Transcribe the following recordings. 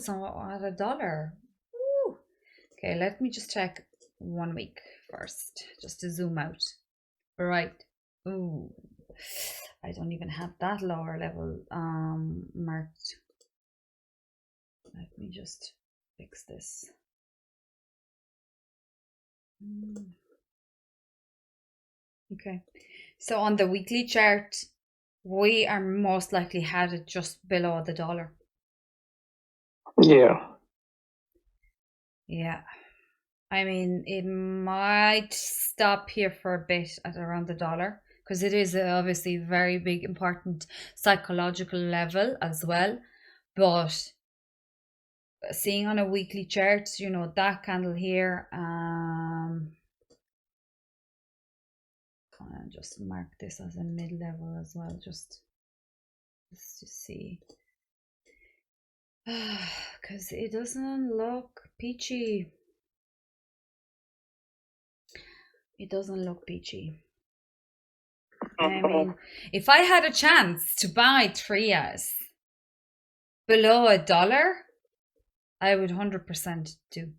it's at $1. Ooh. Okay, let me just check 1 week first, just to zoom out. Right. Ooh, I don't even have that lower level marked. Let me just fix this. Okay, so on the weekly chart, we are most likely headed just below the dollar. Yeah. Yeah. I mean, it might stop here for a bit at around the dollar because it is obviously very big, important psychological level as well. But seeing on a weekly chart, you know, that candle here, I'll just mark this as a mid-level as well, just to see. Because it doesn't look peachy. It doesn't look peachy. I mean, if I had a chance to buy TRIAS below $1, I would 100% do.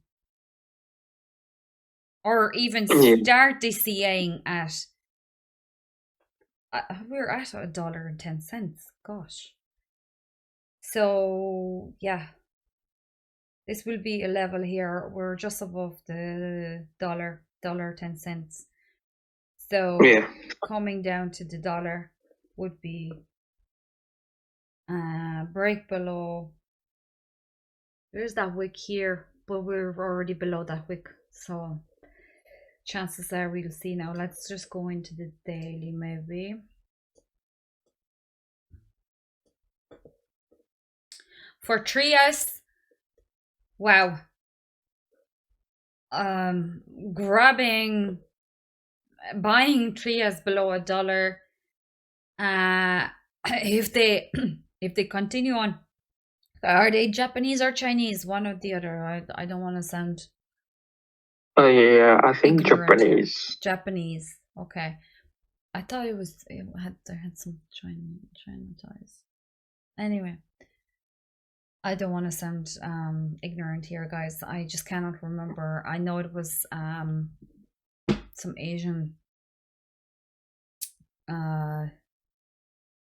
Or even Yeah. start DCAing at, we're at $1.10. Gosh. So, yeah, this will be a level here. We're just above the dollar 10 cents. So Yeah. coming down to the dollar would be break below. There's that wick here, but we're already below that wick. So chances are we'll see now. Let's just go into the daily maybe. For TRIAS, wow. Buying TRIAS below $1. If they if they continue on, are they Japanese or Chinese? One or the other. I don't want to sound Yeah, I think ignorant here. Japanese. Japanese. Okay. I thought it had some China ties. Anyway, I don't want to sound ignorant here, guys. I just cannot remember. I know it was some Asian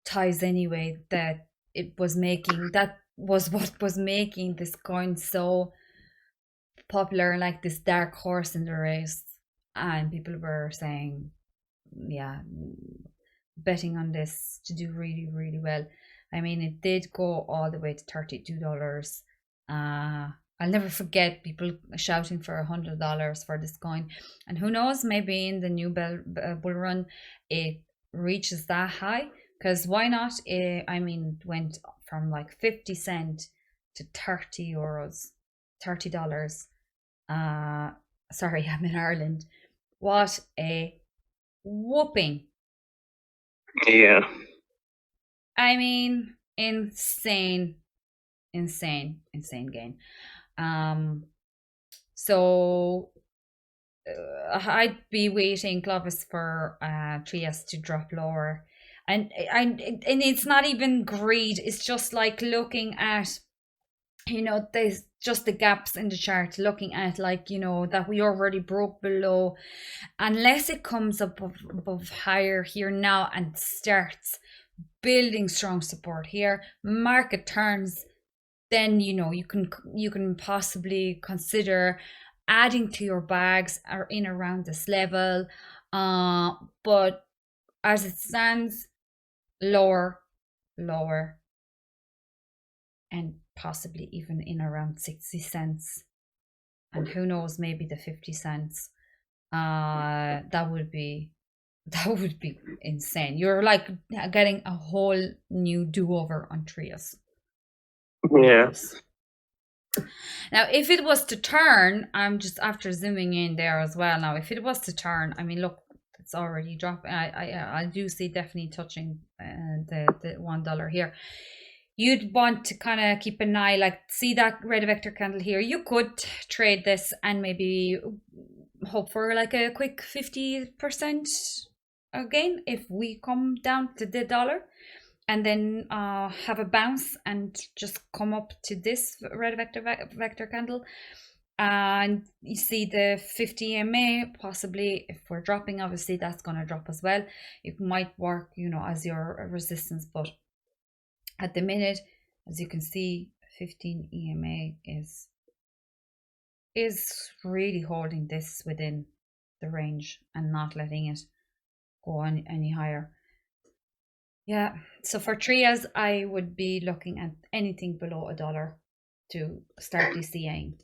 ties anyway that was what was making this coin so popular, like this dark horse in the race. And people were saying, yeah, betting on this to do really, really well. I mean, it did go all the way to $32. I'll never forget people shouting for $100 for this coin, and who knows, maybe in the new bull run it reaches that high. Because why not? I mean, it went from like 50 cent to €30, $30. Sorry, I'm in Ireland. What a whooping! Yeah. I mean, insane gain. So I'd be waiting, Clovis, for Trias to drop lower, and it's not even greed. It's just like looking at, you know, there's just the gaps in the chart, looking at, like, you know, that we already broke below. Unless it comes up above higher here now and starts building strong support here, market turns, then, you know, you can possibly consider adding to your bags or in around this level. But as it stands, lower, and possibly even in around 60 cents, and who knows, maybe the 50 cents. That would be insane. You're like getting a whole new do-over on TRIAS. Yeah. Now, if it was to turn, I'm just after zooming in there as well. Now, if it was to turn, I mean, look, it's already dropping. I do see definitely touching the $1 here. You'd want to kind of keep an eye, like, see that red vector candle here. You could trade this and maybe hope for like a quick 50% again if we come down to the dollar. and then have a bounce and just come up to this red vector candle, and you see the 50 EMA. Possibly if we're dropping, obviously that's going to drop as well. It might work, you know, as your resistance, but at the minute, as you can see, 15 EMA is really holding this within the range and not letting it go on any higher. Yeah, so for TRIAS, I would be looking at anything below $1 to start DCAing.